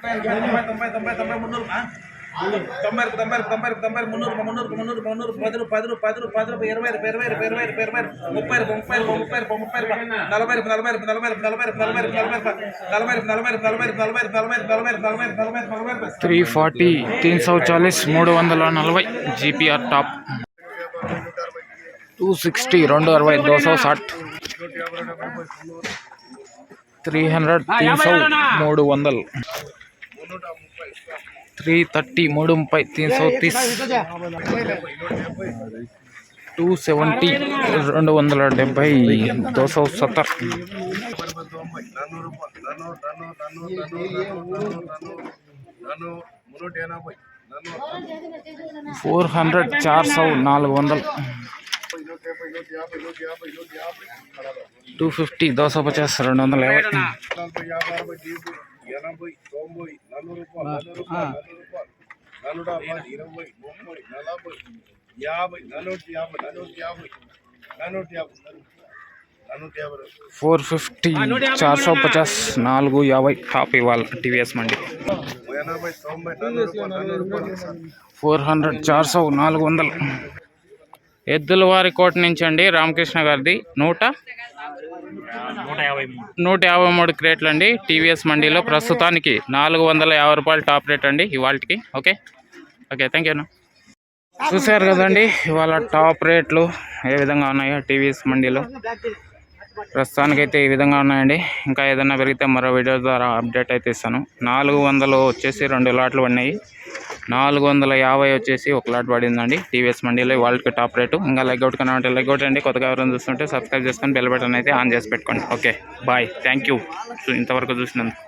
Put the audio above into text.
$340 340 340 GPR top 260 260 260 300 300 330 330 270 270 270 400 400 250 250 450 450 450 top ఇవాళ TVS మండి 400 400 400 ఎద్దుల వారి కోట నుంచి అండి రామకృష్ణ గారిది 153 క్రేట్లు అండి టీవీఎస్ మండీలో ప్రస్తుతానికి 450 రూపాయలు టాప్ రేట్ అండి ఇవాళకి. ఓకే థ్యాంక్ యూ అన్న. చూశారు కదండి ఇవాళ టాప్ రేట్లు ఏ విధంగా ఉన్నాయో టీవీఎస్ మండీలో. ప్రస్తుతానికైతే ఈ విధంగా ఉన్నాయండి. ఇంకా ఏదైనా పెరిగితే మరో వీడియో ద్వారా అప్డేట్ అయితే ఇస్తాను. 400 వచ్చేసి 2 లాట్లు పడినాయి. 450 వచ్చేసి 1 లాట్ పడిందండి టీవీఎస్ మండీలో వాళ్ళకి టాప్ రేటు. ఇంకా లైక్ అవుట్ కన్నా ఉంటే లైక్ అవుట్ అండి. కొత్తగా ఎవరైనా చూస్తుంటే సబ్స్క్రైబ్ చేసుకొని బెల్ బటన్ అయితే ఆన్ చేసి పెట్టుకోండి. ఓకే బాయ్, థ్యాంక్ యూ ఇంతవరకు చూసినందుకు.